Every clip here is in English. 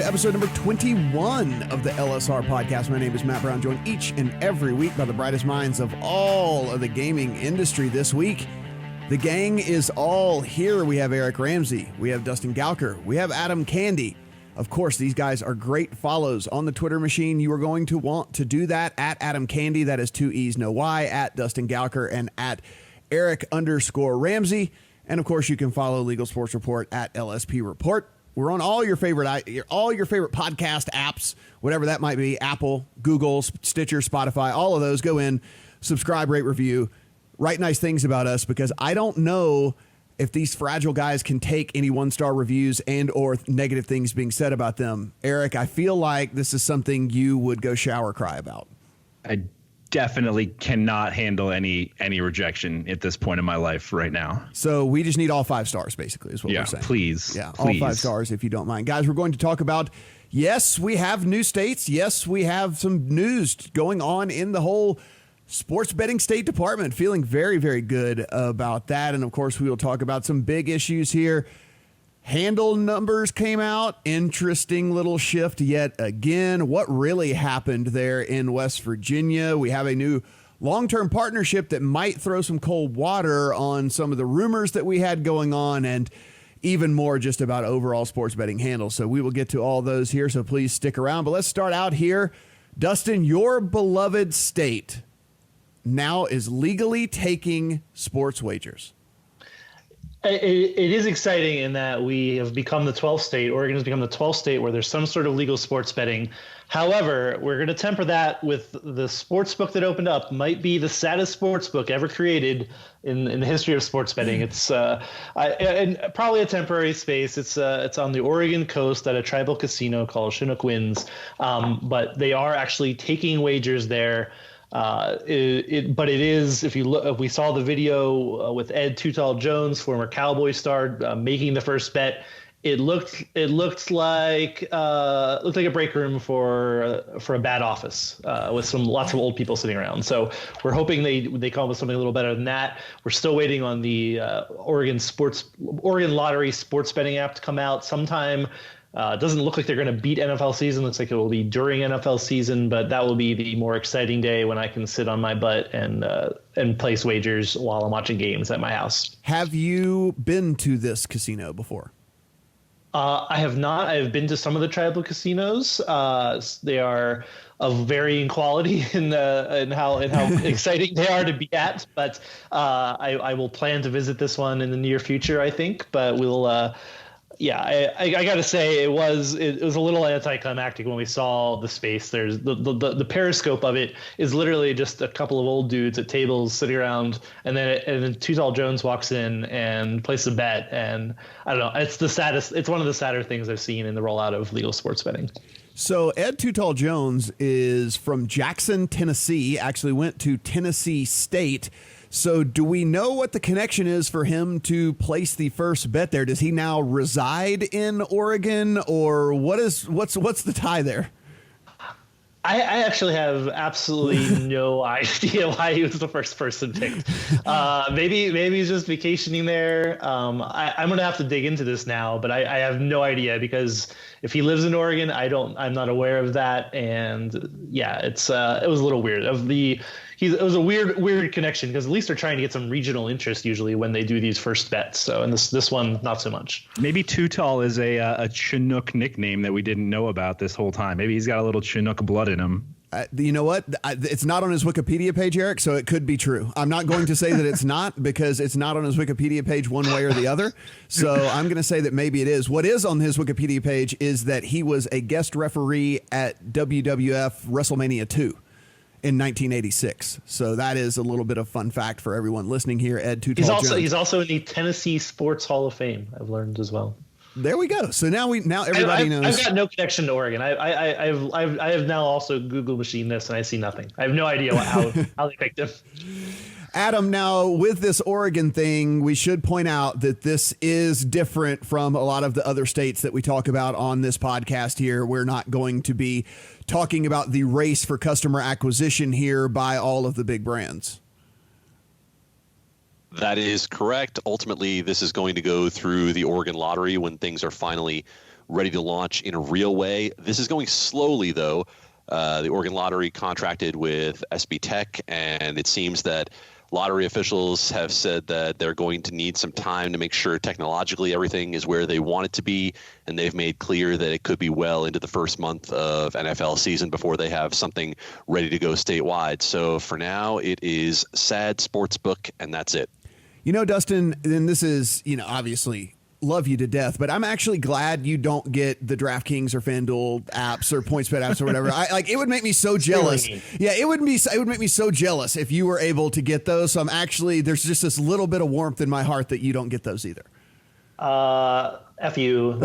to episode number 21 of the LSR podcast. My name is Matt Brown, joined each and every week by the brightest minds of all of the gaming industry. This week, the gang is all here. We have Eric Ramsey, we have Dustin Gowker, we have Adam Candy. Of course, these guys are great follows on the Twitter machine. You are going to want to do that at Adam Candy. That is 2 E's, no Y, at Dustin Gowker, and at Eric_Ramsey. And of course, you can follow Legal Sports Report at LSP Report. We're on all your favorite podcast apps, whatever that might be, Apple, Google, Stitcher, Spotify, all of those. Go in, subscribe, rate, review, write nice things about us, because I don't know if these fragile guys can take any one-star reviews and or negative things being said about them. Eric, I feel like this is something you would go shower cry about. I definitely cannot handle any rejection at this point in my life right now. So we just need all 5 stars, basically, is what we're saying. Please. Yeah, please. All 5 stars if you don't mind. Guys, we're going to talk about, yes, we have new states. Yes, we have some news going on in the whole sports betting state department. Feeling very, very good about that. And of course, we will talk about some big issues here. Handle numbers came out. Interesting little shift yet again. What really happened there in West Virginia? We have a new long-term partnership that might throw some cold water on some of the rumors that we had going on, and even more just about overall sports betting handles. So we will get to all those here, so please stick around. But let's start out here. Dustin, your beloved state now is legally taking sports wagers. It is exciting in that we have become the 12th state. Oregon has become the 12th state where there's some sort of legal sports betting. However, we're going to temper that with the sportsbook that opened up might be the saddest sportsbook ever created in the history of sports betting. It's and probably a temporary space. It's on the Oregon coast at a tribal casino called Chinook Winds, but they are actually taking wagers there. But it is, if you look, if we saw the video with Ed Too Tall Jones, former Cowboy star, making the first bet, it looked like a break room for a bad office with lots of old people sitting around. So we're hoping they come up with something a little better than that. We're still waiting on the Oregon Lottery sports betting app to come out sometime. Doesn't look like they're going to beat NFL season. Looks like it will be during NFL season, but that will be the more exciting day when I can sit on my butt and place wagers while I'm watching games at my house. Have you been to this casino before? I have not. I have been to some of the tribal casinos. They are of varying quality in how exciting they are to be at. But I will plan to visit this one in the near future, I think. But we'll. Yeah, I got to say it was a little anticlimactic when we saw the space. There's the periscope of it is literally just a couple of old dudes at tables sitting around, and then Too Tall Jones walks in and places a bet, and I don't know. It's the saddest. It's one of the sadder things I've seen in the rollout of legal sports betting. So Ed Too Tall Jones is from Jackson, Tennessee. Actually went to Tennessee State. So do we know what the connection is for him to place the first bet there? Does he now reside in Oregon, or what's the tie there? I actually have absolutely no idea why he was the first person picked. Maybe he's just vacationing there. I'm going to have to dig into this now, but I have no idea, because if he lives in Oregon, I'm not aware of that. And yeah, it was a little weird. It was a weird connection, because at least they're trying to get some regional interest usually when they do these first bets. So, and this one, not so much. Maybe Too Tall is a Chinook nickname that we didn't know about this whole time. Maybe he's got a little Chinook blood in him. You know what? It's not on his Wikipedia page, Eric, so it could be true. I'm not going to say that it's not, because it's not on his Wikipedia page one way or the other. So I'm going to say that maybe it is. What is on his Wikipedia page is that he was a guest referee at WWF WrestleMania 2. In 1986. So that is a little bit of fun fact for everyone listening here. Ed Too Tall Jones. He's also in the Tennessee Sports Hall of Fame, I've learned as well. There we go. So now everybody knows. I've got no connection to Oregon. I have now also Google machine this, and I see nothing. I have no idea how they picked him. Adam, now with this Oregon thing, we should point out that this is different from a lot of the other states that we talk about on this podcast here. We're not going to be talking about the race for customer acquisition here by all of the big brands. That is correct. Ultimately, this is going to go through the Oregon Lottery when things are finally ready to launch in a real way. This is going slowly, though. The Oregon Lottery contracted with SB Tech, and it seems that lottery officials have said that they're going to need some time to make sure technologically everything is where they want it to be, and they've made clear that it could be well into the first month of NFL season before they have something ready to go statewide. So for now, it is SAD Sportsbook, and that's it. You know, Dustin, and this is, obviously love you to death, but I'm actually glad you don't get the DraftKings or FanDuel apps or PointsBet apps or whatever. It would make me so jealous. Yeah, it would make me so jealous if you were able to get those. So there's just this little bit of warmth in my heart that you don't get those either. F you. I'm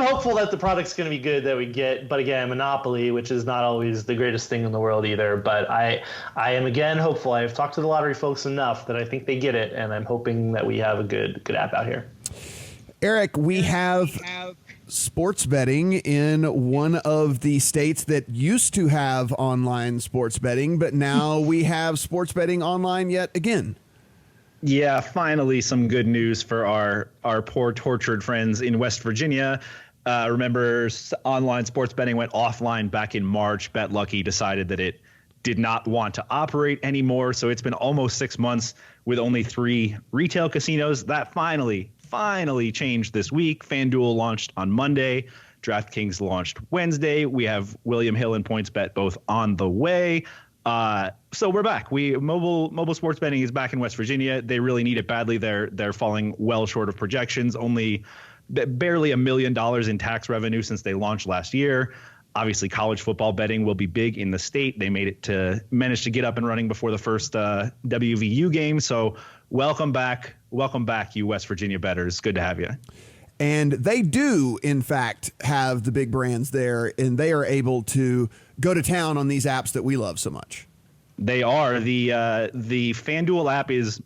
hopeful that the product's going to be good that we get, but again, Monopoly, which is not always the greatest thing in the world either. But I am again hopeful. I've talked to the lottery folks enough that I think they get it, and I'm hoping that we have a good app out here. Eric, we have sports betting in one of the states that used to have online sports betting, but now we have sports betting online yet again. Yeah, finally some good news for our poor tortured friends in West Virginia. Remember, online sports betting went offline back in March. BetLucky decided that it did not want to operate anymore. So it's been almost 6 months with only 3 retail casinos. That finally changed this week. FanDuel launched on Monday. DraftKings launched Wednesday. We have William Hill and PointsBet both on the way. So we're back. Mobile sports betting is back in West Virginia. They really need it badly. They're falling well short of projections. Only barely $1 million in tax revenue since they launched last year. Obviously, college football betting will be big in the state. They managed to get up and running before the first WVU game. So welcome back, you West Virginia bettors. Good to have you. And they do, in fact, have the big brands there, and they are able to go to town on these apps that we love so much. They are. The FanDuel app is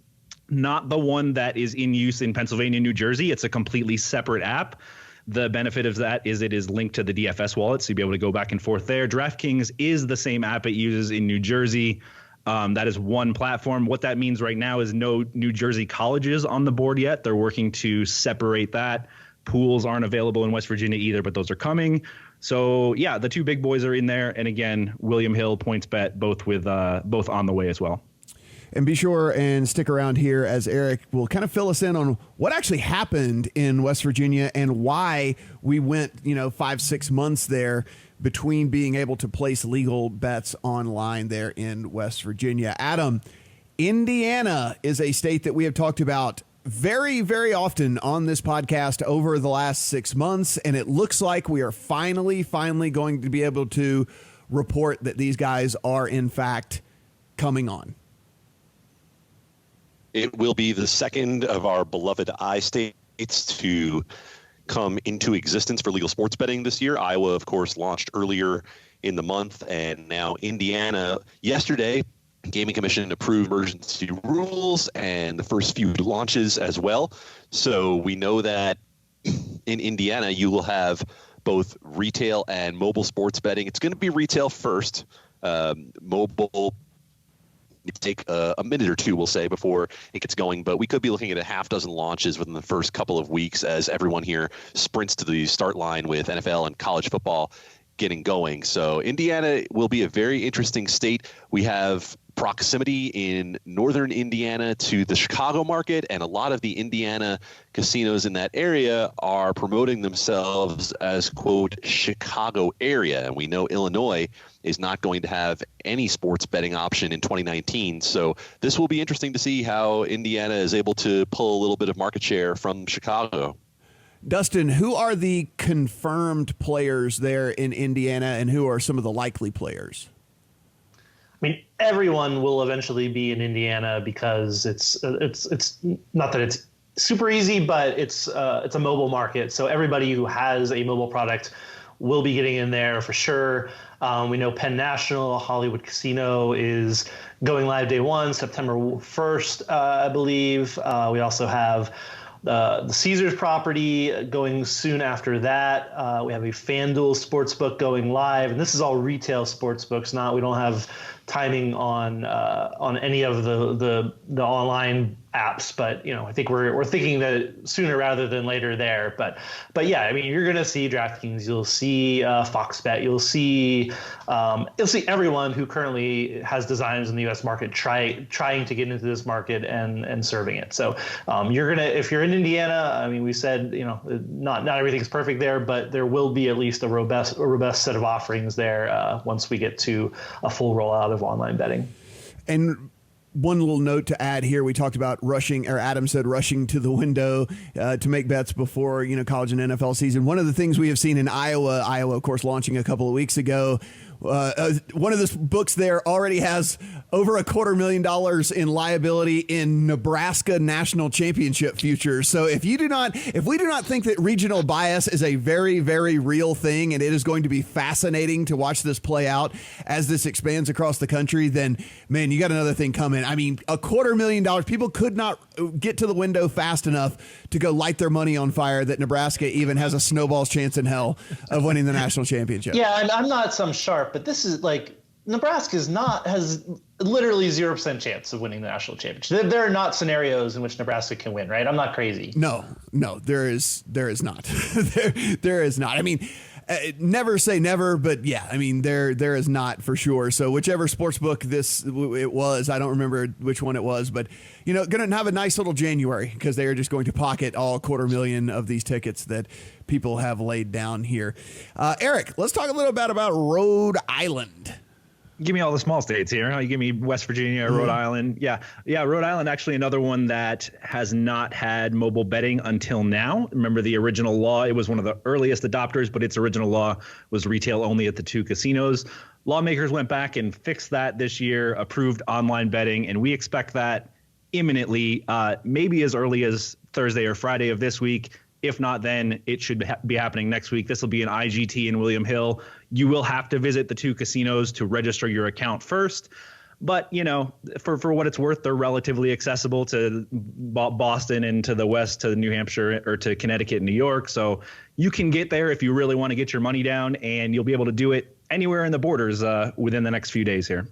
not the one that is in use in Pennsylvania and New Jersey. It's a completely separate app. The benefit of that is it is linked to the DFS wallet, so you'll be able to go back and forth there. DraftKings is the same app it uses in New Jersey. That is one platform. What that means right now is no New Jersey colleges on the board yet. They're working to separate that. Pools aren't available in West Virginia either, but those are coming. So, yeah, the 2 big boys are in there. And again, William Hill, PointsBet, both on the way as well. And be sure and stick around here as Eric will kind of fill us in on what actually happened in West Virginia and why we went, 5-6 months there between being able to place legal bets online there in West Virginia. Adam, Indiana is a state that we have talked about very, very often on this podcast over the last 6 months, and it looks like we are finally going to be able to report that these guys are, in fact, coming on. It will be the second of our beloved I-states to come into existence for legal sports betting this year. Iowa, of course, launched earlier in the month, and now Indiana yesterday. Gaming Commission approved emergency rules and the first few launches as well. So we know that in Indiana, you will have both retail and mobile sports betting. It's going to be retail first. Mobile, it take a minute or two, we'll say, before it gets going. But we could be looking at a half dozen launches within the first couple of weeks as everyone here sprints to the start line with NFL and college football getting going. So Indiana will be a very interesting state. We have proximity in northern Indiana to the Chicago market, and a lot of the Indiana casinos in that area are promoting themselves as, quote, Chicago area. And we know Illinois is not going to have any sports betting option in 2019. So this will be interesting to see how Indiana is able to pull a little bit of market share from Chicago. Dustin, who are the confirmed players there in Indiana, and who are some of the likely players? I mean, everyone will eventually be in Indiana because it's not that it's super easy, but it's a mobile market. So everybody who has a mobile product will be getting in there for sure. We know Penn National, Hollywood Casino is going live day 1, September 1st, I believe. We also have the Caesars property going soon after that. We have a FanDuel sportsbook going live, and this is all retail sportsbooks. We don't have timing on any of the online apps, but I think we're thinking that sooner rather than later there. But yeah, I mean, you're going to see DraftKings, you'll see Fox Bet, you'll see everyone who currently has designs in the U.S. market trying to get into this market and serving it. So if you're in Indiana, I mean, we said not everything's perfect there, but there will be at least a robust set of offerings there once we get to a full rollout of online betting. And one little note to add here, we talked about Adam said rushing to the window to make bets before college and NFL season. One of the things we have seen in Iowa, of course, launching a couple of weeks ago, one of the books there already has over $250,000 in liability in Nebraska national championship futures. So if we do not think that regional bias is a very, very real thing, and it is going to be fascinating to watch this play out as this expands across the country, then man, you got another thing coming. I mean, $250,000, people could not get to the window fast enough to go light their money on fire that Nebraska even has a snowball's chance in hell of winning the national championship. Yeah, and I'm not some sharp, but this is Nebraska has literally 0% chance of winning the national championship. There are not scenarios in which Nebraska can win, right? I'm not crazy. No, there is not. there is not. I mean, never say never, but yeah, I mean, there is not for sure. So whichever sportsbook it was, I don't remember which one it was, but going to have a nice little January because they are just going to pocket all $250,000 of these tickets that people have laid down here. Eric, let's talk a little bit about Rhode Island. Give me all the small states here. You give me West Virginia, Rhode Island. Yeah. Rhode Island, actually another one that has not had mobile betting until now. Remember the original law, it was one of the earliest adopters, but its original law was retail only at the 2 casinos. Lawmakers went back and fixed that this year, approved online betting, and we expect that imminently, maybe as early as Thursday or Friday of this week. If not, then it should be happening next week. This will be an IGT in William Hill. You will have to visit the 2 casinos to register your account first. But, for what it's worth, they're relatively accessible to Boston and to the west, to New Hampshire or to Connecticut and New York. So you can get there if you really want to get your money down, and you'll be able to do it anywhere in the borders within the next few days here.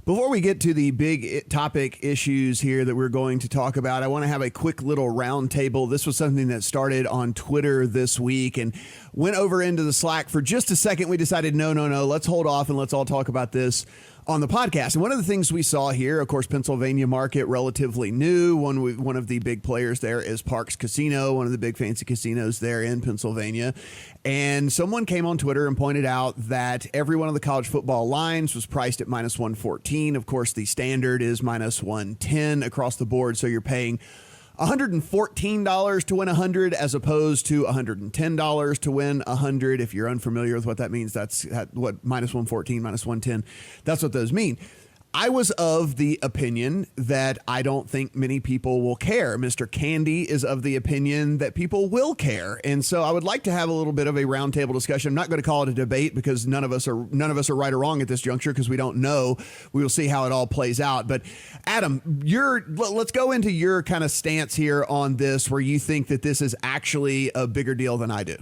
Before we get to the big topic issues here that we're going to talk about, I want to have a quick little roundtable. This was something that started on Twitter this week and went over into the Slack for just a second. We decided, no, let's hold off and let's all talk about this on the podcast. And one of the things we saw here, of course, Pennsylvania market, relatively new. One of the big players there is Parx Casino, one of the big fancy casinos there in Pennsylvania. And someone came on Twitter and pointed out that every one of the college football lines was priced at minus 114. Of course, the standard is minus 110 across the board. So you're paying $114 to win 100 as opposed to $110 to win 100. If you're unfamiliar with what that means, that's what minus 114, minus 110. That's what those mean. I was of the opinion that I don't think many people will care. Mr. Candy is of the opinion that people will care. And so I would like to have a little bit of a roundtable discussion. I'm not going to call it a debate because none of us are right or wrong at this juncture because we don't know. We will see how it all plays out. But Adam, let's go into your kind of stance here on this, where you think that this is actually a bigger deal than I do.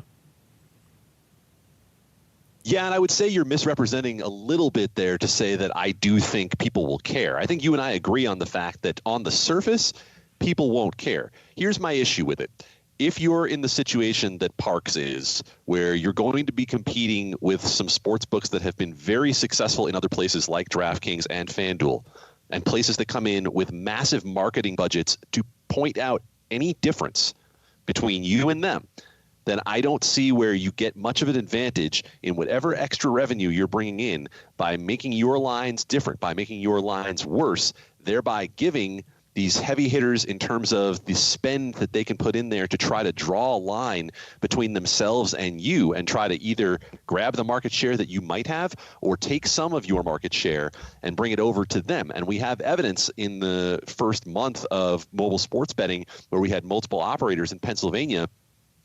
Yeah, and I would say you're misrepresenting a little bit there to say that I do think people will care. I think you and I agree on the fact that on the surface, people won't care. Here's my issue with it. If you're in the situation that Parx is, where you're going to be competing with some sports books that have been very successful in other places like DraftKings and FanDuel, and places that come in with massive marketing budgets to point out any difference between you and them, then I don't see where you get much of an advantage in whatever extra revenue you're bringing in by making your lines different, by making your lines worse, thereby giving these heavy hitters in terms of the spend that they can put in there to try to draw a line between themselves and you and try to either grab the market share that you might have or take some of your market share and bring it over to them. And we have evidence in the first month of mobile sports betting where we had multiple operators in Pennsylvania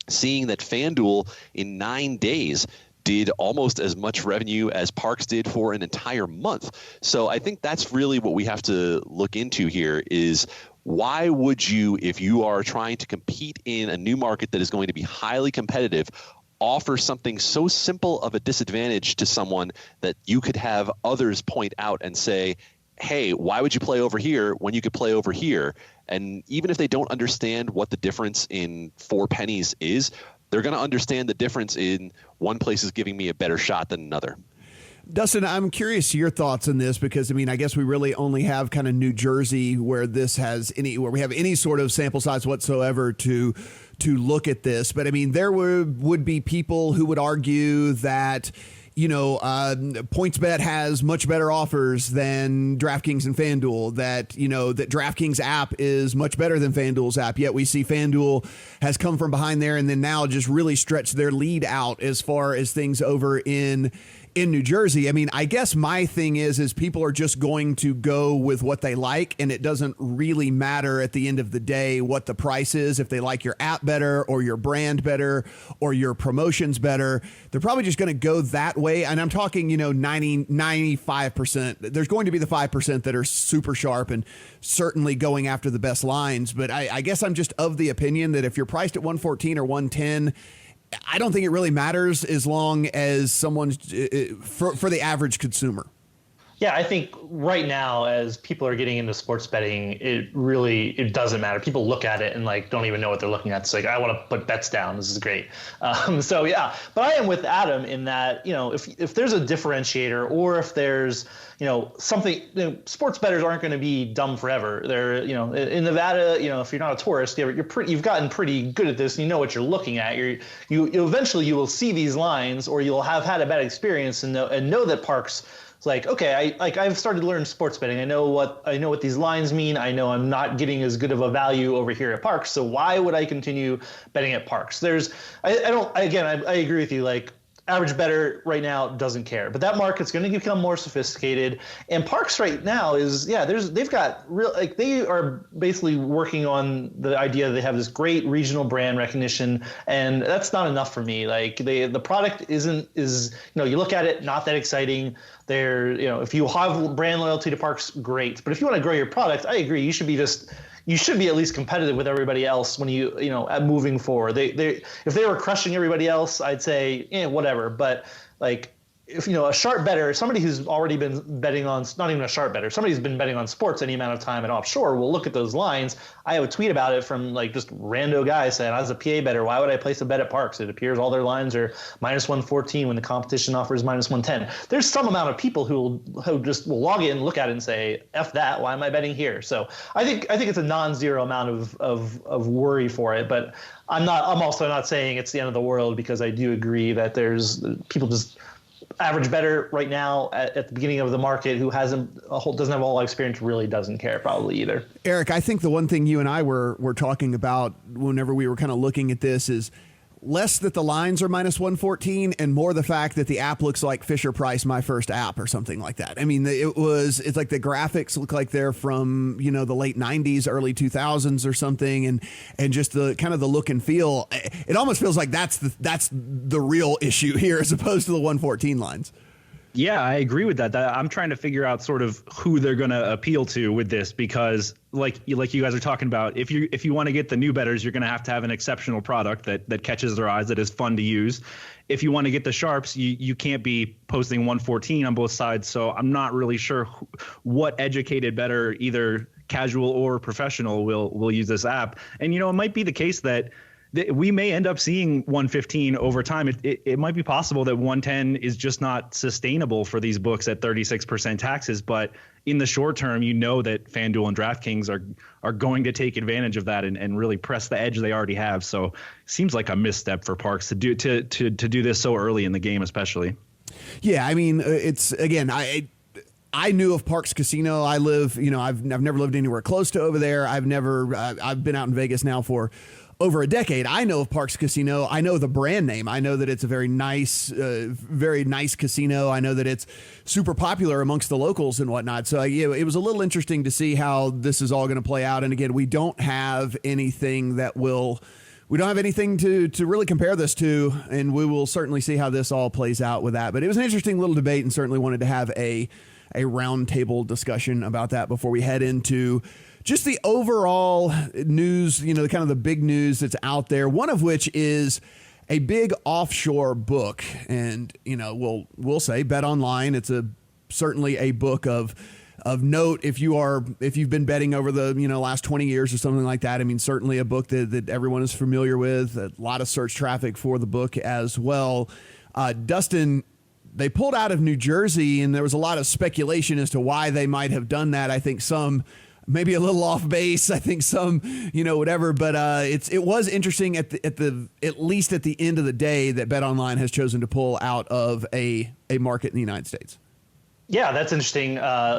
seeing that FanDuel in 9 days did almost as much revenue as Parx did for an entire month. So I think that's really what we have to look into here is why would you, if you are trying to compete in a new market that is going to be highly competitive, offer something so simple of a disadvantage to someone that you could have others point out and say, hey, why would you play over here when you could play over here? And even if they don't understand what the difference in 4 pennies is, they're going to understand the difference in one place is giving me a better shot than another. Dustin, I'm curious your thoughts on this because, I mean, I guess we really only have kind of New Jersey where we have any sort of sample size whatsoever to look at this. But I mean, there would be people who would argue that, PointsBet has much better offers than DraftKings and FanDuel, that DraftKings app is much better than FanDuel's app. Yet we see FanDuel has come from behind there and then now just really stretched their lead out as far as things over in New Jersey. I mean, I guess my thing is people are just going to go with what they like, and it doesn't really matter at the end of the day what the price is. If they like your app better or your brand better or your promotions better, they're probably just going to go that way. And I'm talking, 95%. There's going to be the 5% that are super sharp and certainly going after the best lines. But I guess I'm just of the opinion that if you're priced at 114 or 110, I don't think it really matters as long as someone's for the average consumer. Yeah, I think right now, as people are getting into sports betting, it doesn't matter. People look at it and don't even know what they're looking at. It's like, I want to put bets down. This is great. So yeah, but I am with Adam in that, if there's a differentiator or if there's, something, sports bettors aren't going to be dumb forever. They're, in Nevada, if you're not a tourist, you've gotten pretty good at this. And you know what you're looking at. You eventually you will see these lines, or you'll have had a bad experience and know that parks. Like, okay, I've started to learn sports betting. I know what these lines mean. I know I'm not getting as good of a value over here at Parks. So why would I continue betting at Parks? I agree with you. Average bettor right now doesn't care, but that market's going to become more sophisticated. And Parks right now they've got real, they are basically working on the idea that they have this great regional brand recognition, and that's not enough for me. The product is you look at it, not that exciting. If you have brand loyalty to Parks, great. But if you want to grow your product, I agree. You should be at least competitive with everybody else when moving forward. If they were crushing everybody else, I'd say, whatever. But if a sharp bettor, somebody who's already been betting on, not even a sharp bettor, somebody who's been betting on sports any amount of time at offshore will look at those lines. I have a tweet about it from just rando guy saying, as a PA bettor, why would I place a bet at Parks? It appears all their lines are minus 114 when the competition offers minus 110. There's some amount of people who just will log in, look at it and say, F that, why am I betting here? So I think it's a non-zero amount of worry for it, but I'm also not saying it's the end of the world, because I do agree that there's people just average bettor right now at the beginning of the market who doesn't have all experience really doesn't care probably either. Eric, I think the one thing you and I were talking about whenever we were kind of looking at this is less that the lines are minus 114 and more the fact that the app looks like Fisher Price My First App or something like that. I mean, it's like the graphics look like they're from, the late 90s, early 2000s or something. And just the kind of the look and feel, it almost feels like that's the real issue here as opposed to the 114 lines. Yeah, I agree with that. I'm trying to figure out sort of who they're going to appeal to with this, because like you guys are talking about, if you want to get the new bettors, you're going to have an exceptional product that catches their eyes, that is fun to use. If you want to get the sharps, you can't be posting 114 on both sides. So I'm not really sure what educated bettor, either casual or professional, will use this app. And it might be the case that we may end up seeing 115 over time. It might be possible that 110 is just not sustainable for these books at 36% taxes. But in the short term, that FanDuel and DraftKings are going to take advantage of that and really press the edge they already have. So it seems like a misstep for Parks to do this so early in the game, especially. Yeah, I mean, it's again, I knew of Parks Casino. I live, I've never lived anywhere close to over there. I've been out in Vegas now for over a decade. I know of Parks Casino. I know the brand name. I know that it's a very nice casino. I know that it's super popular amongst the locals and whatnot. So it was a little interesting to see how this is all going to play out. And again, we don't have anything to really compare this to, and we will certainly see how this all plays out with that. But it was an interesting little debate, and certainly wanted to have a roundtable discussion about that before we head into just the overall news, kind of the big news that's out there, one of which is a big offshore book. And, we'll say Bet Online. It's certainly a book of of note if you've been betting over the last 20 years or something like that. I mean, certainly a book that everyone is familiar with. A lot of search traffic for the book as well. Dustin, they pulled out of New Jersey, and there was a lot of speculation as to why they might have done that. I think some maybe a little off base. I think some, whatever. But it was interesting at least at the end of the day that BetOnline has chosen to pull out of a market in the United States. Yeah, that's interesting.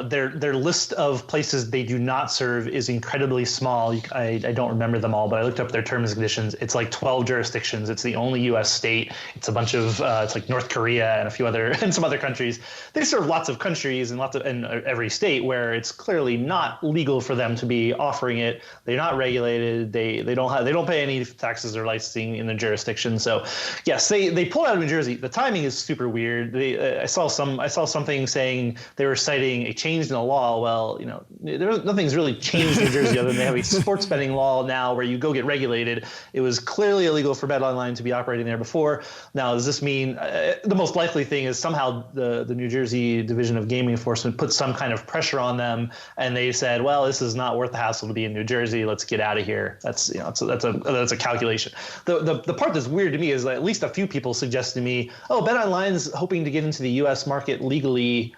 Their list of places they do not serve is incredibly small. I don't remember them all, but I looked up their terms and conditions. It's like 12 jurisdictions. It's the only U.S. state. It's a bunch of it's like North Korea and a few other and some other countries. They serve lots of countries and every state where it's clearly not legal for them to be offering it. They're not regulated. They don't pay any taxes or licensing in the jurisdiction. So yes, they pulled out of New Jersey. The timing is super weird. I saw something saying they were citing a change in the law. Well, nothing's really changed in New Jersey other than they have a sports betting law now where you go get regulated. It was clearly illegal for BetOnline to be operating there before. Now, does this mean the most likely thing is somehow the New Jersey Division of Gaming Enforcement put some kind of pressure on them, and they said, well, this is not worth the hassle to be in New Jersey. Let's get out of here. That's a calculation. The part that's weird to me is that at least a few people suggested to me, oh, BetOnline's hoping to get into the U.S. market legally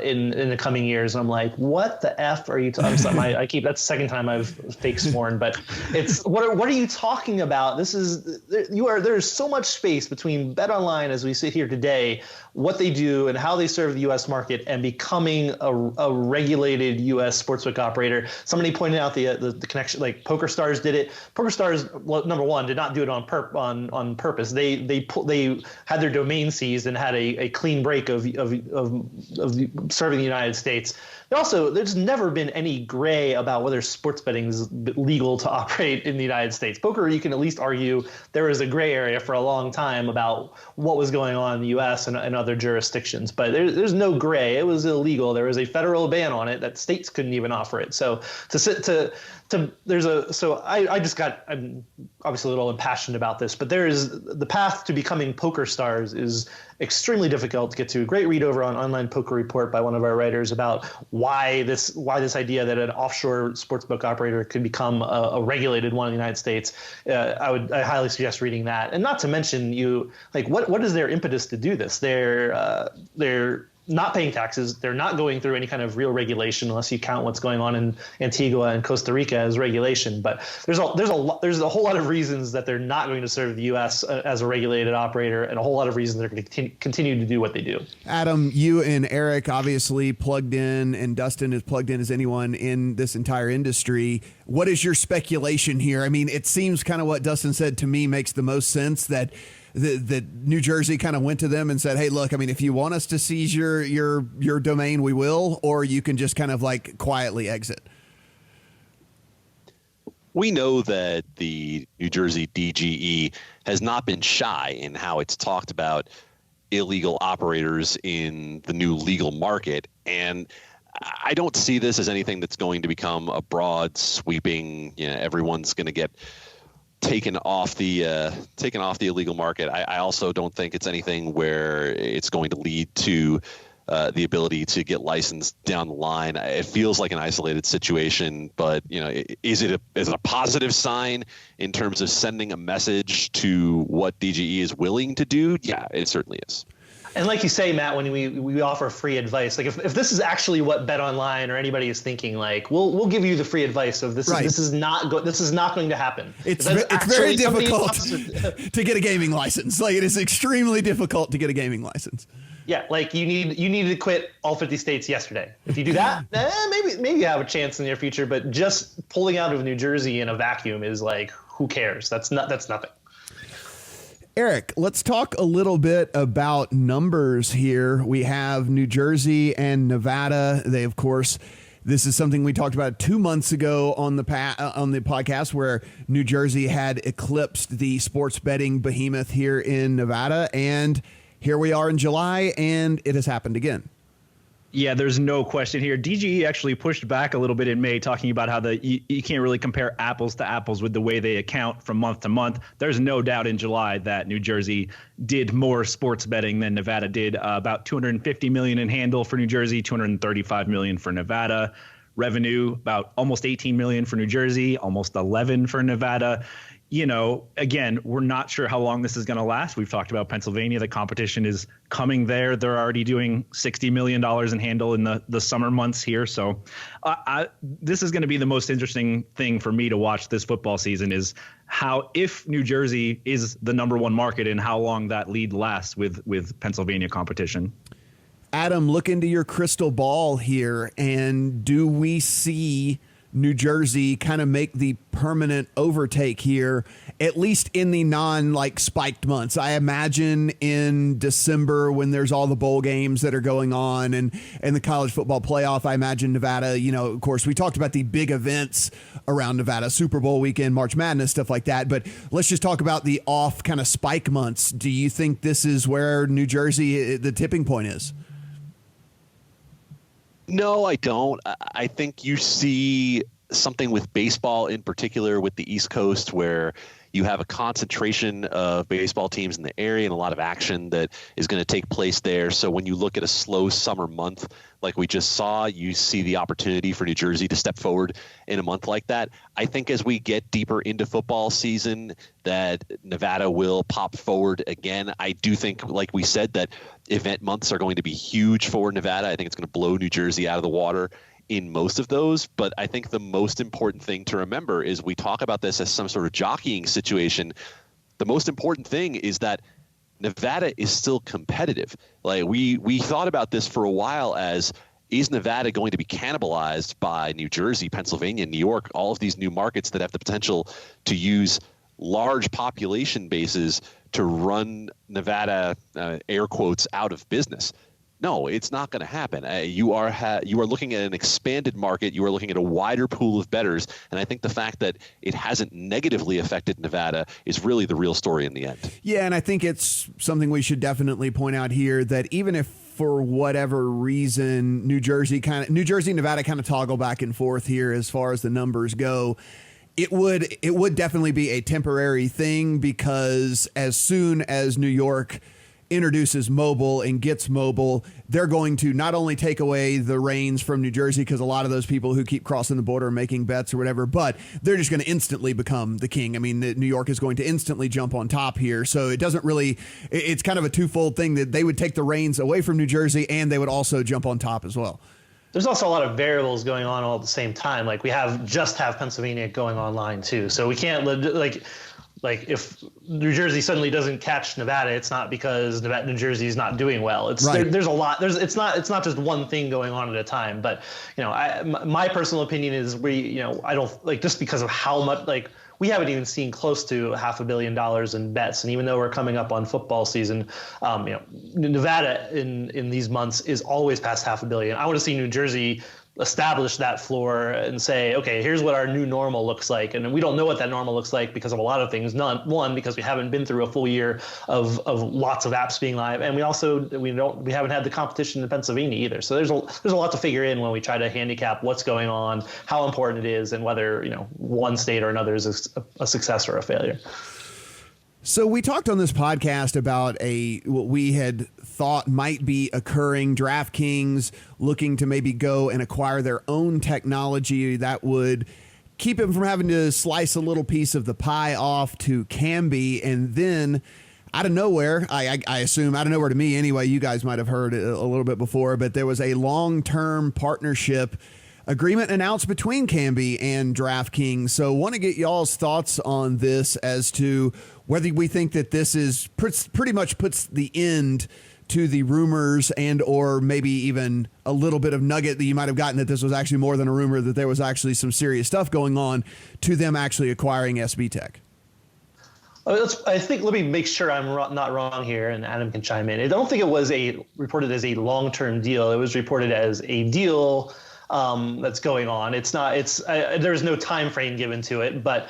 in the coming years. And I'm like, what the F are you talking about? That's the second time I've fake sworn, but it's what are you talking about? There's so much space between BetOnline as we sit here today, what they do and how they serve the U.S. market, and becoming a regulated U.S. sportsbook operator. Somebody pointed out the connection, like PokerStars did it. PokerStars, well, number one, did not do it on purpose. They had their domain seized and had a clean break of serving the United States. There's never been any gray about whether sports betting is legal to operate in the United States. Poker, you can at least argue there was a gray area for a long time about what was going on in the U.S. and other jurisdictions, but there's no gray. It was illegal. There was a federal ban on it that states couldn't even offer it. So I'm obviously a little impassioned about this, but there is the path to becoming PokerStars is extremely difficult to get to. A great read over on Online Poker Report by one of our writers about why this idea that an offshore sportsbook operator could become a regulated one in the United States. I highly suggest reading that. And not to mention what is their impetus to do this? They're not paying taxes. They're not going through any kind of real regulation unless you count what's going on in Antigua and Costa Rica as regulation. But there's a whole lot of reasons that they're not going to serve the U.S. as a regulated operator, and a whole lot of reasons they're going to continue to do what they do. Adam, you and Eric obviously plugged in, and Dustin is plugged in as anyone in this entire industry. What is your speculation here? I mean, it seems kind of what Dustin said to me makes the most sense, that New Jersey kind of went to them and said, hey, look, I mean, if you want us to seize your domain, we will, or you can just kind of quietly exit. We know that the New Jersey DGE has not been shy in how it's talked about illegal operators in the new legal market. And I don't see this as anything that's going to become a broad sweeping, everyone's going to get taken off the illegal market. I also don't think it's anything where it's going to lead to the ability to get licensed down the line. It feels like an isolated situation, but is it a positive sign in terms of sending a message to what DGE is willing to do? Yeah, it certainly is. And like you say, Matt, when we offer free advice, like if this is actually what BetOnline or anybody is thinking, we'll give you the free advice of this. Right. This is not going to happen. It's very difficult to get a gaming license. It is extremely difficult to get a gaming license. Yeah, you need to quit all 50 states yesterday. If you do that, maybe you have a chance in the near future. But just pulling out of New Jersey in a vacuum is who cares? That's nothing. Eric, let's talk a little bit about numbers here. We have New Jersey and Nevada. They, of course, this is something we talked about 2 months ago on the podcast, where New Jersey had eclipsed the sports betting behemoth here in Nevada. And here we are in July, and it has happened again. Yeah, there's no question here. DGE actually pushed back a little bit in May, talking about how you can't really compare apples to apples with the way they account from month to month. There's no doubt in July that New Jersey did more sports betting than Nevada did. About $250 million in handle for New Jersey, $235 million for Nevada. Revenue about almost $18 million for New Jersey, almost 11 for Nevada. You know, again, we're not sure how long this is going to last. We've talked about Pennsylvania. The competition is coming there. They're already doing $60 million in handle in the summer months here. So this is going to be the most interesting thing for me to watch this football season, is how, if New Jersey is the number one market, and how long that lead lasts with Pennsylvania competition. Adam, look into your crystal ball here, and do we see New Jersey kind of make the permanent overtake here, at least in the spiked months? I imagine in December, when there's all the bowl games that are going on and the college football playoff, I imagine Nevada, of course, we talked about the big events around Nevada, Super Bowl weekend, March Madness, stuff like that. But let's just talk about the off kind of spike months. Do you think this is where New Jersey, the tipping point is? No, I don't. I think you see something with baseball in particular with the East Coast, where you have a concentration of baseball teams in the area and a lot of action that is going to take place there. So when you look at a slow summer month like we just saw, you see the opportunity for New Jersey to step forward in a month like that. I think as we get deeper into football season, that Nevada will pop forward again. I do think, like we said, that event months are going to be huge for Nevada. I think it's going to blow New Jersey out of the water in most of those. But I think the most important thing to remember is, we talk about this as some sort of jockeying situation. The most important thing is that Nevada is still competitive. Like we thought about this for a while as, is Nevada going to be cannibalized by New Jersey, Pennsylvania, New York, all of these new markets that have the potential to use large population bases to run Nevada, air quotes, out of business? No, it's not going to happen. You are looking at an expanded market. You are looking at a wider pool of bettors. And I think the fact that it hasn't negatively affected Nevada is really the real story in the end. Yeah, and I think it's something we should definitely point out here, that even if for whatever reason New Jersey and Nevada kind of toggle back and forth here as far as the numbers go, it would definitely be a temporary thing, because as soon as New York introduces mobile and gets mobile, they're going to not only take away the reins from New Jersey, because a lot of those people who keep crossing the border and making bets or whatever, but they're just going to instantly become the king. I mean, New York is going to instantly jump on top here. So it doesn't really, it's kind of a twofold thing, that they would take the reins away from New Jersey and they would also jump on top as well. There's also a lot of variables going on all at the same time. Like we have Pennsylvania going online too. So we can't like if New Jersey suddenly doesn't catch Nevada, it's not because New Jersey is not doing well. It's right. There's a lot. It's not just one thing going on at a time. But my personal opinion is I don't like, just because of how much, we haven't even seen close to $500 million in bets. And even though we're coming up on football season, Nevada in these months is always past $500 million. I want to see New Jersey establish that floor and say, okay, here's what our new normal looks like. And we don't know what that normal looks like because of a lot of things. One, because we haven't been through a full year of lots of apps being live. And we haven't had the competition in Pennsylvania either. So there's a lot to figure in when we try to handicap what's going on, how important it is, and whether, one state or another is a success or a failure. So we talked on this podcast about what we had thought might be occurring, DraftKings looking to maybe go and acquire their own technology that would keep them from having to slice a little piece of the pie off to Kambi. And then out of nowhere, I assume out of nowhere to me anyway, you guys might have heard it a little bit before, but there was a long-term partnership agreement announced between Kambi and DraftKings. So want to get y'all's thoughts on this as to whether we think that this is pretty much puts the end to the rumors, and or maybe even a little bit of nugget that you might have gotten that this was actually more than a rumor, that there was actually some serious stuff going on to them actually acquiring SB Tech. I think, let me make sure I'm not wrong here, and Adam can chime in. I don't think it was reported as a long-term deal. It was reported as a deal that's going on. It's not. There's no time frame given to it, but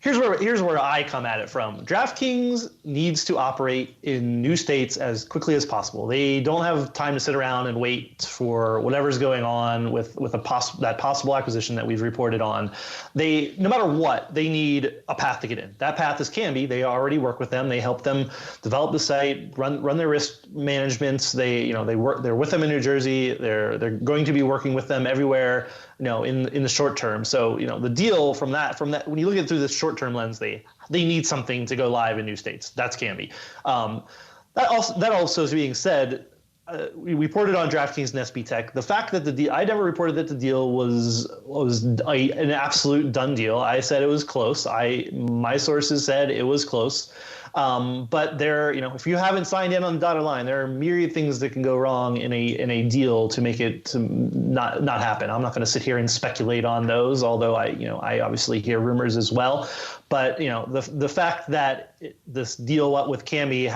here's where I come at it from. DraftKings needs to operate in new states as quickly as possible. They don't have time to sit around and wait for whatever's going on with that possible acquisition that we've reported on. No matter what, they need a path to get in. That path is Kambi. They already work with them. They help them develop the site, run their risk managements. They're with them in New Jersey. They're going to be working with them everywhere, in the short term. So, the deal from that, when you look at it through this short-term lens, they need something to go live in new states. That's Kambi. That also is being said, we reported on DraftKings and SB Tech. The fact that I never reported that the deal was an absolute done deal. I said it was close. My sources said it was close. But if you haven't signed in on the dotted line, there are myriad things that can go wrong in a deal to make it to not happen. I'm not going to sit here and speculate on those, although I obviously hear rumors as well. But the fact that this deal with Kambi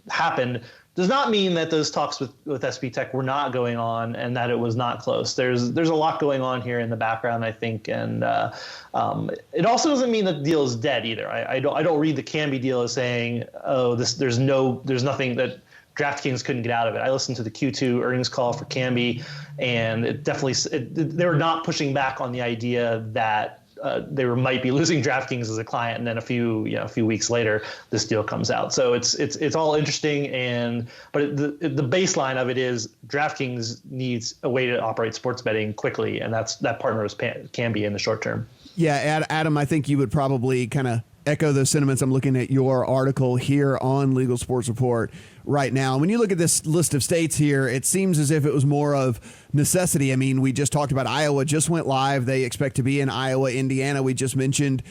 happened does not mean that those talks with SB Tech were not going on and that it was not close. There's a lot going on here in the background, I think, and it also doesn't mean that the deal is dead either. I don't read the Kambi deal as saying, there's nothing that DraftKings couldn't get out of it. I listened to the Q2 earnings call for Kambi, and they were not pushing back on the idea that they might be losing DraftKings as a client, and then a few weeks later, this deal comes out. So it's all interesting, but the baseline of it is DraftKings needs a way to operate sports betting quickly, and that partners can be in the short term. Yeah, Adam, I think you would probably kind of echo those sentiments. I'm looking at your article here on Legal Sports Report right now. When you look at this list of states here, it seems as if it was more of necessity. I mean, we just talked about Iowa just went live. They expect to be in Iowa. Indiana, we just mentioned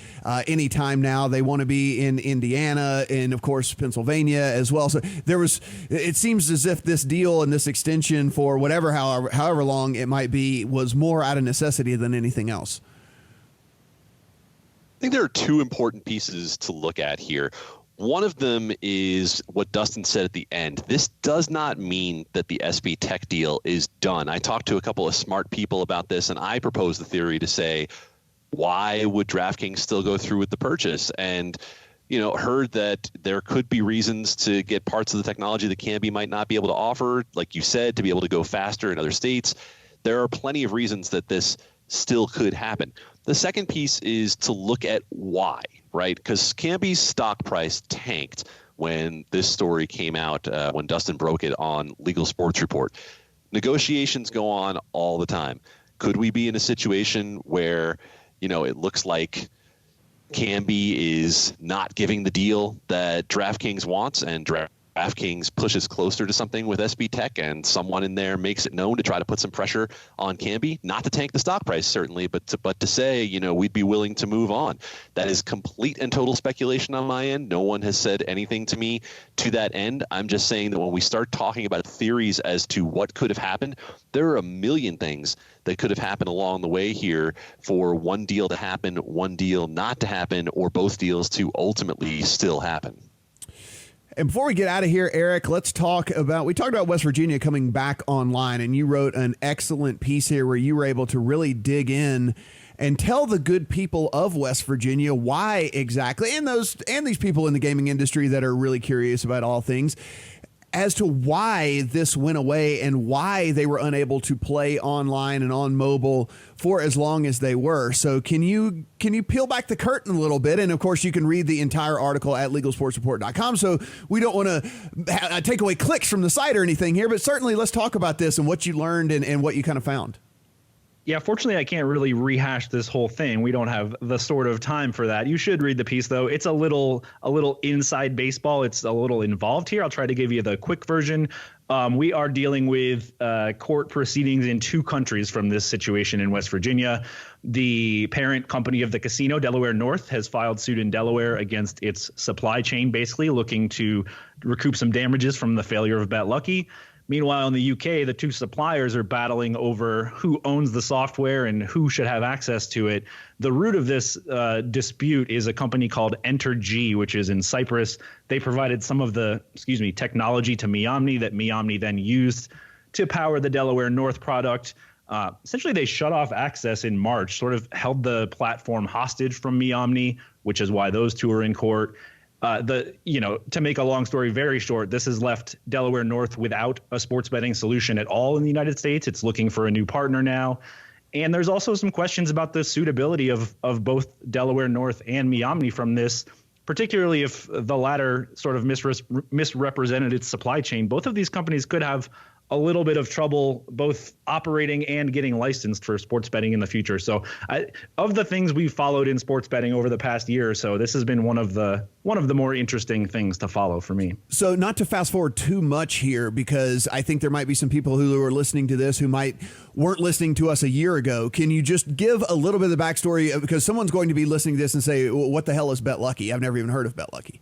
anytime now. They want to be in Indiana and, of course, Pennsylvania as well. So it seems as if this deal and this extension for however long it might be was more out of necessity than anything else. I think there are two important pieces to look at here. One of them is what Dustin said at the end. This does not mean that the SB Tech deal is done. I talked to a couple of smart people about this, and I proposed the theory to say, why would DraftKings still go through with the purchase? And, heard that there could be reasons to get parts of the technology that Kambi might not be able to offer, like you said, to be able to go faster in other states. There are plenty of reasons that this still could happen. The second piece is to look at why, right? Because Kambi's stock price tanked when this story came out, when Dustin broke it on Legal Sports Report. Negotiations go on all the time. Could we be in a situation where, it looks like Kambi is not giving the deal that DraftKings wants, and DraftKings pushes closer to something with SB Tech, and someone in there makes it known to try to put some pressure on Kambi, not to tank the stock price certainly, but to say, we'd be willing to move on. That is complete and total speculation on my end. No one has said anything to me to that end. I'm just saying that when we start talking about theories as to what could have happened, there are a million things that could have happened along the way here for one deal to happen, one deal not to happen, or both deals to ultimately still happen. And before we get out of here, Eric, we talked about West Virginia coming back online, and you wrote an excellent piece here where you were able to really dig in and tell the good people of West Virginia why exactly, and these people in the gaming industry that are really curious about all things, as to why this went away and why they were unable to play online and on mobile for as long as they were. So can you peel back the curtain a little bit? And of course you can read the entire article at legalsportsreport.com. So we don't want to take away clicks from the site or anything here, but certainly let's talk about this and what you learned and what you kind of found. Yeah, fortunately, I can't really rehash this whole thing. We don't have the sort of time for that. You should read the piece, though. It's a little inside baseball. It's a little involved here. I'll try to give you the quick version. We are dealing with court proceedings in two countries from this situation in West Virginia. The parent company of the casino, Delaware North, has filed suit in Delaware against its supply chain, basically looking to recoup some damages from the failure of Bet Lucky. Meanwhile, in the UK, the two suppliers are battling over who owns the software and who should have access to it. The root of this dispute is a company called Entergy, which is in Cyprus. They provided some of the technology to Miomni that Miomni then used to power the Delaware North product. Essentially, they shut off access in March, sort of held the platform hostage from MeOmni, which is why those two are in court. To make a long story very short, this has left Delaware North without a sports betting solution at all in the United States. It's looking for a new partner now. And there's also some questions about the suitability of both Delaware North and MeOmni from this, particularly if the latter sort of misrepresented its supply chain. Both of these companies could have a little bit of trouble both operating and getting licensed for sports betting in the future. So of the things we've followed in sports betting over the past year or so, this has been one of the more interesting things to follow for me. So not to fast forward too much here, because I think there might be some people who are listening to this who weren't listening to us a year ago. Can you just give a little bit of the backstory? Because someone's going to be listening to this and say, well, what the hell is Bet Lucky? I've never even heard of Bet Lucky.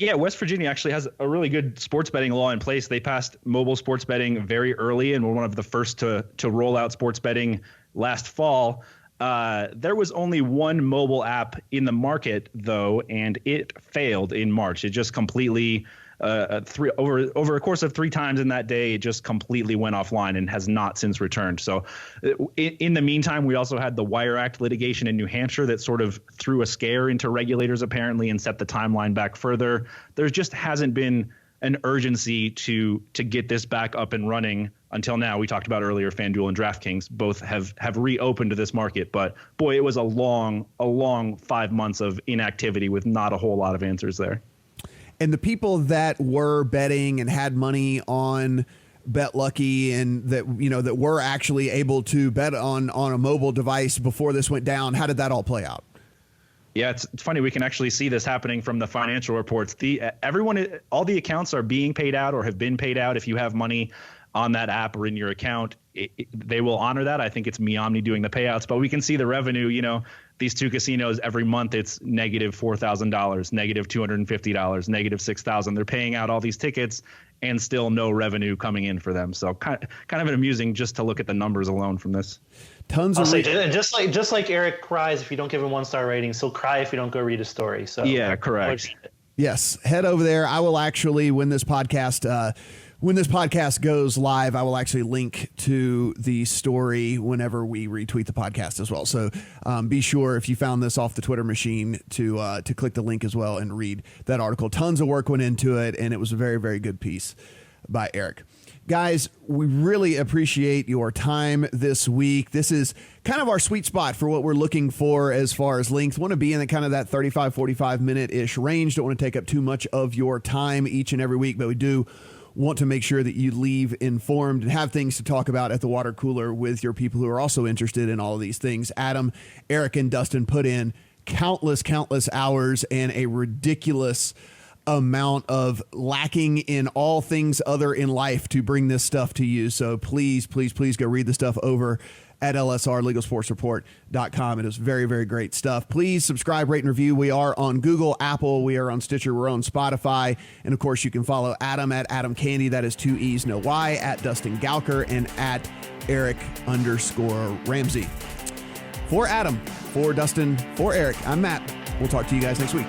Yeah, West Virginia actually has a really good sports betting law in place. They passed mobile sports betting very early and were one of the first to roll out sports betting last fall. There was only one mobile app in the market, though, and it failed in March. It just completely over a course of 3 times in that day, it just completely went offline and has not since returned. So in the meantime, we also had the Wire Act litigation in New Hampshire that sort of threw a scare into regulators apparently and set the timeline back further. There just hasn't been an urgency to get this back up and running until now. We talked about earlier, FanDuel and DraftKings both have reopened to this market, but boy, it was a long 5 months of inactivity with not a whole lot of answers there. And the people that were betting and had money on Bet Lucky and that were actually able to bet on a mobile device before this went down, how did that all play out? Yeah, it's funny. We can actually see this happening from the financial reports. All the accounts are being paid out or have been paid out. If you have money on that app or in your account, they will honor that. I think it's MeOmni doing the payouts, but we can see the revenue. These two casinos every month, it's negative $4,000, negative $250, negative $6,000. They're paying out all these tickets and still no revenue coming in for them. So kind of amusing just to look at the numbers alone from this. And just like Eric cries if you don't give him 1-star ratings, he'll cry if you don't go read a story. So yeah, correct. Yes, head over there. I will actually, when this podcast goes live, I will actually link to the story whenever we retweet the podcast as well. So be sure, if you found this off the Twitter machine, to click the link as well and read that article. Tons of work went into it, and it was a very, very good piece by Eric. Guys, we really appreciate your time this week. This is kind of our sweet spot for what we're looking for as far as length. Want to be in that 35, 45 minute-ish range. Don't want to take up too much of your time each and every week, but we do want to make sure that you leave informed and have things to talk about at the water cooler with your people who are also interested in all of these things. Adam, Eric, and Dustin put in countless hours and a ridiculous amount of lacking in all things other in life to bring this stuff to you. So please go read the stuff over at LSR, LegalSportsReport.com. It is very, very great stuff. Please subscribe, rate, and review. We are on Google, Apple. We are on Stitcher. We're on Spotify. And, of course, you can follow Adam at Adam Candy. That is 2 E's, no Y, at Dustin Gowker, and at Eric_Ramsey. For Adam, for Dustin, for Eric, I'm Matt. We'll talk to you guys next week.